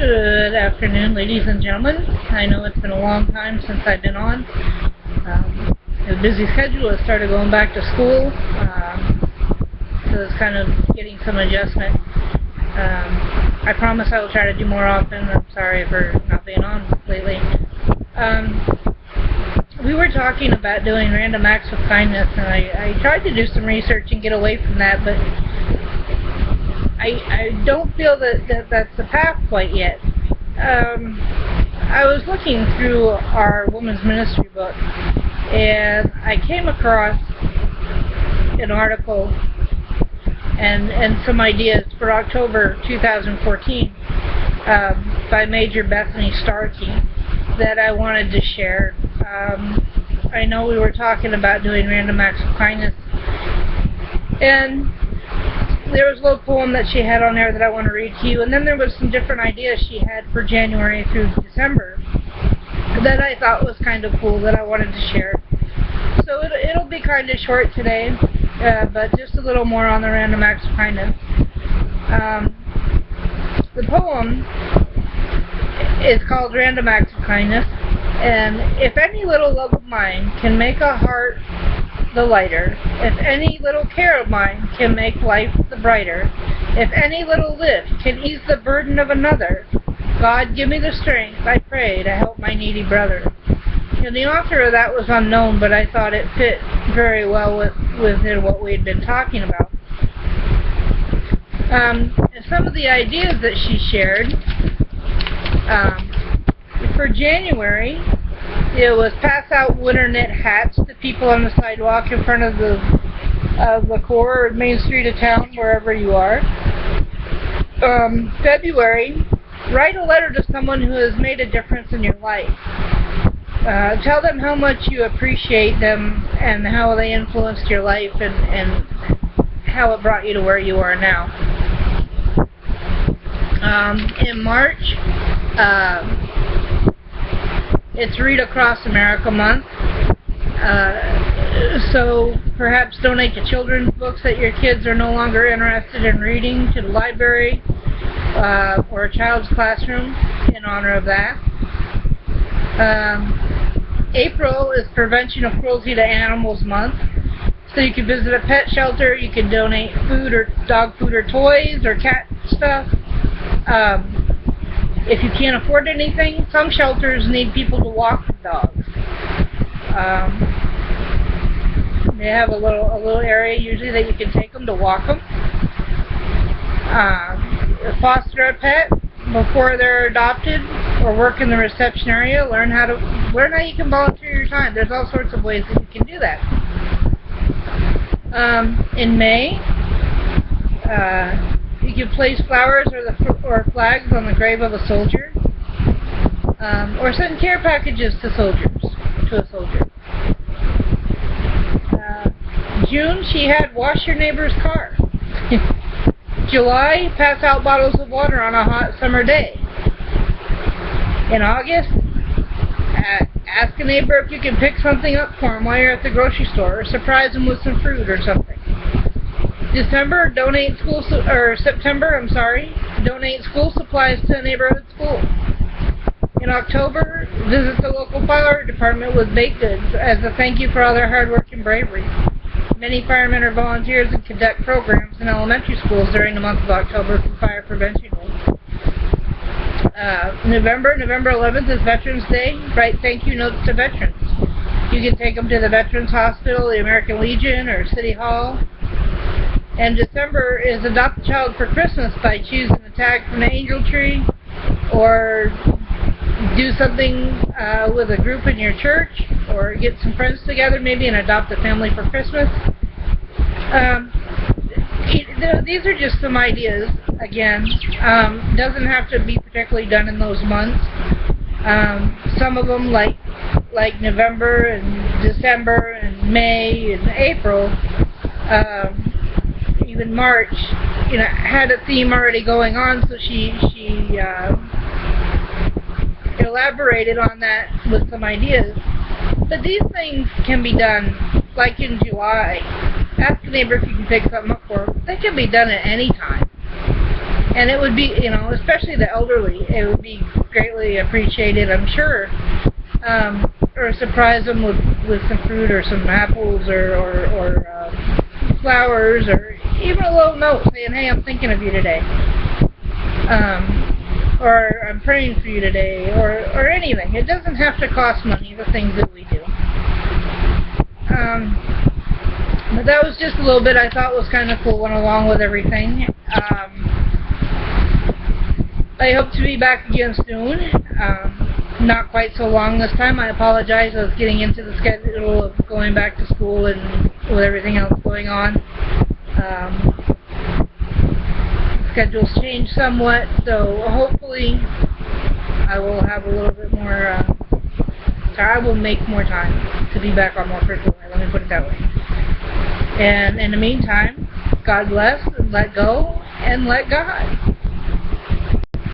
Good afternoon, ladies and gentlemen. I know it's been a long time since I've been on. A busy schedule. I started going back to school, so it's kind of getting some adjustment. I promise I will try to do more often. I'm sorry for not being on lately. We were talking about doing random acts of kindness, and I tried to do some research and get away from that, but I don't feel that that's the path quite yet. I was looking through our women's ministry book, and I came across an article and some ideas for October 2014 by Major Bethany Starkey that I wanted to share. I know we were talking about doing random acts of kindness, and there was a little poem that she had on there that I want to read to you, and then there was some different ideas she had for January through December that I thought was kind of cool that I wanted to share. So it'll be kind of short today, but just a little more on the random acts of kindness. The poem is called Random Acts of Kindness, and if any little love of mine can make a heart the lighter, if any little care of mine can make life the brighter, if any little lift can ease the burden of another, God give me the strength, I pray, to help my needy brother. And the author of that was unknown, but I thought it fit very well within what we had been talking about. And some of the ideas that she shared, for January, it was pass out winter knit hats to people on the sidewalk in front of the core or main street of town, wherever you are. February, write a letter to someone who has made a difference in your life. Tell them how much you appreciate them and how they influenced your life and how it brought you to where you are now. In March, it's Read Across America Month, so perhaps donate to children's books that your kids are no longer interested in reading to the library or a child's classroom in honor of that. April is Prevention of Cruelty to Animals Month, so you can visit a pet shelter, you can donate food or dog food or toys or cat stuff. If you can't afford anything, some shelters need people to walk the dogs. They have a little area usually that you can take them to walk them. Foster a pet before they're adopted, or work in the reception area. Learn how you can volunteer your time. There's all sorts of ways that you can do that. In May, you can place flowers or flags on the grave of a soldier, or send care packages to a soldier. June, she had wash your neighbor's car. July, pass out bottles of water on a hot summer day. In August, ask a neighbor if you can pick something up for him while you're at the grocery store, or surprise him with some fruit or something. September, donate school supplies to a neighborhood school. In October, visit the local fire department with baked goods as a thank you for all their hard work and bravery. Many firemen are volunteers and conduct programs in elementary schools during the month of October for fire prevention week. November 11th is Veterans Day. Write thank you notes to veterans. You can take them to the Veterans Hospital, the American Legion, or City Hall. And December is Adopt a Child for Christmas by choosing a tag from the angel tree, or do something with a group in your church, or get some friends together maybe and adopt a family for Christmas. These are just some ideas, again. Doesn't have to be particularly done in those months. Some of them, like November and December and May and April, even March, had a theme already going on, so she elaborated on that with some ideas. But these things can be done, like in July. Ask a neighbor if you can pick something up for them. They can be done at any time. And it would be, especially the elderly, it would be greatly appreciated, I'm sure. Or surprise them with some fruit or some apples or flowers, or even a little note saying, hey, I'm thinking of you today. Or I'm praying for you today, or anything. It doesn't have to cost money, the things that we do. But that was just a little bit I thought was kind of cool, went along with everything. I hope to be back again soon. Not quite so long this time. I apologize. I was getting into the schedule of going back to school and with everything else going on. Schedules changed somewhat, so hopefully I will have a little bit more, I will make more time to be back on more frequently, let me put it that way. And in the meantime, God bless, and let go, and let God.